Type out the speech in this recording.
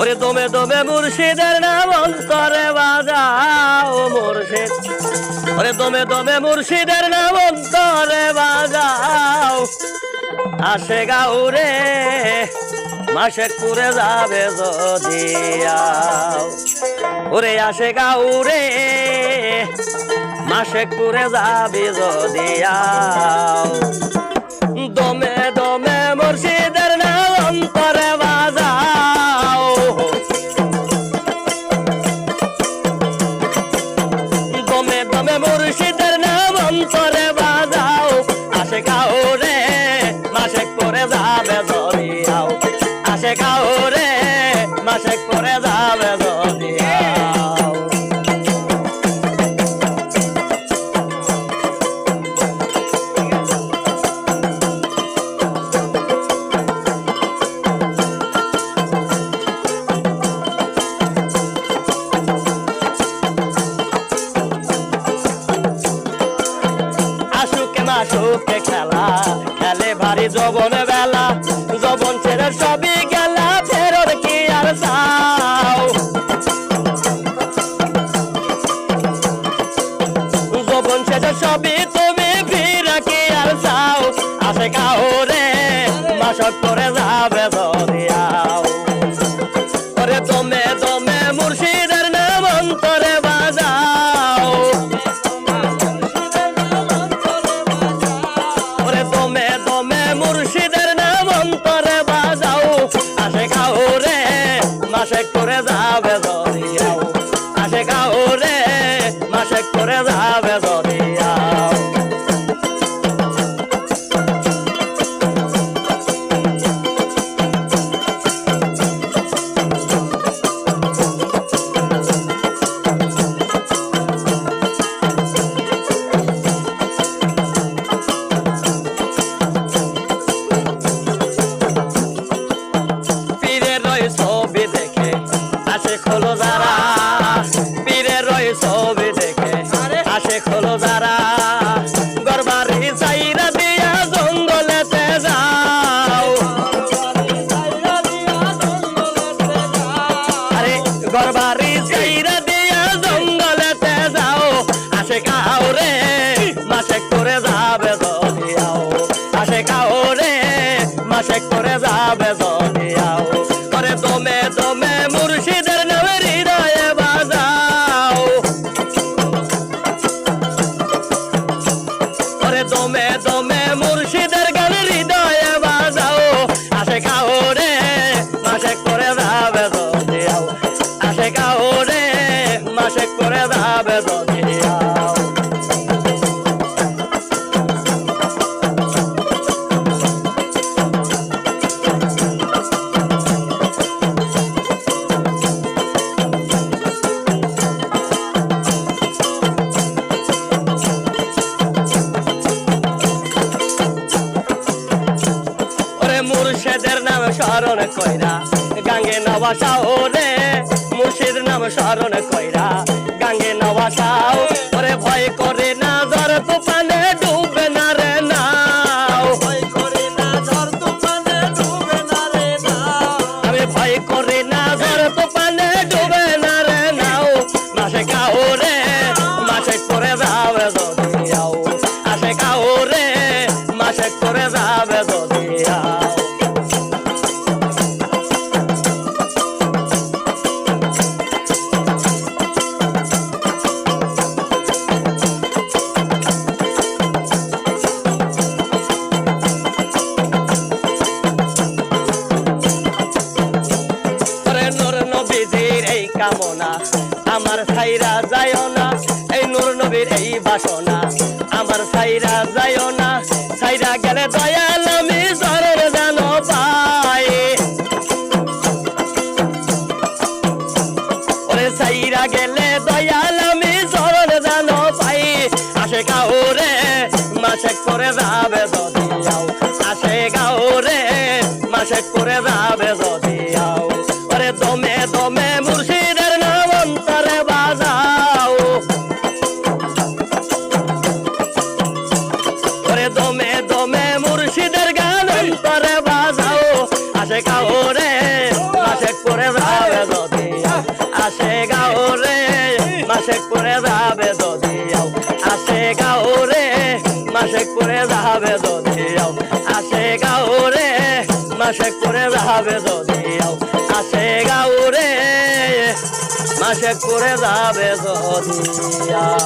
ওরে দমে দমে মুর্শিদের নাম অন্তরে বাজাও মুর্শিদ, ওরে দমে দমে মুর্শিদের নাম অন্তরে বাজাও। আসে গাউরে মাশেকপুরে যাবে যদি আও, ওরে আসে গাউরে মাশেকপুরে যাবে যদি আও। দমে দমে মুর্শিদের নাম অন্তরে বাজাও, দমে দমে মুর্শিদের নাম অন্তরে বাজাও। আসে গাউরে মাশেকপুরে যাবে যদি আও, আসে গাউরে মাশেকপুরে যাবে যদি আও। সুখে খেলা খেলে ভারী যৌবন বেলা, যৌবন ছেড়ে সবই গেলা ফেরত কি আর চাও। যৌবন ছেড়ে সবই তুমি ফিরে কি আর চাও। আসে গাউরে মাশেকপুরে যাবে যদি আও, ওরে দমে দমে মুর্শিদের নাম অন্তরে বাজাও, দমে দমে মুর্শিদের নাম অন্তরে বাজাও। আসে গাউরে মাশেকপুরে যাবে যদি আও, আসে গাউরে মাশেকপুরে যাবে যদি আও। খোলো যারা পীরে রই ছবি দেখে আসে খোলো যারা, গরবারি চাইরা দিয়া জঙ্গলেতে যাও, আরে গরবারি চাইরা দিয়া জঙ্গলেতে যাও। আসে গাউরে মাশেকপুরে যাবে যদি আও, আসে গাউরে মাশেকপুরে যাবে যদি আও। ওরে দমে দমে মুর্শিদের নাম হৃদয়ে বাজাও, ওরে দমে দমে মুর্শিদের গান হৃদয়ে বাজাও। আসে গাউরে মাশেকপুরে যাবে যদি আও, আসে গাউরে মাশেকপুরে যাবে যদি আও। মুর্শিদের নাম স্মরণ কইরা গাঙ্গে নবাসাও রে, মুর্শিদ নাম স্মরণ কইরা গাঙ্গে নবাসাও। ওরে ভয় করে না ঝড় তুফানে ডুবে না রে নাও, ভয় করে না ঝড় তুফানে ডুবে না রে নাও, আমি ভয় করে না ঝড় তুফানে ডুবে না রে নাও। মাসে গাউরে মাশেকপুরে যাবে যদি আও, আসে গাউরে মাশেকপুরে যাবে যদি আও। কামনা আমার ছাইরা যায় না, এই নূর নবীর এই বাসনা আমার ছাইরা যায় না। ছাইরা গেলে দয়াল আমি চরণ যেন পাই, ওরে ছাইরা গেলে দয়াল আমি চরণ যেন পাই। আসে গাউরে মাশেকপুরে যাবে যদি আও, আসে গাউরে মাশেকপুরে যাবে যদি আও। ওরে দমে দমে মুর্শিদের নাম অন্তরে বাজাও, ওরে দমে দমে মুর্শিদের গান অন্তরে বাজাও। আসে গাউরে মাশেকপুরে করে যাবে যদিও আসে গাওরে মাসে করে যাবে যদিও আসে গাওরে মাসে করে যাবে যদিও আসে গাওরে মাসে করে যাবে যদিও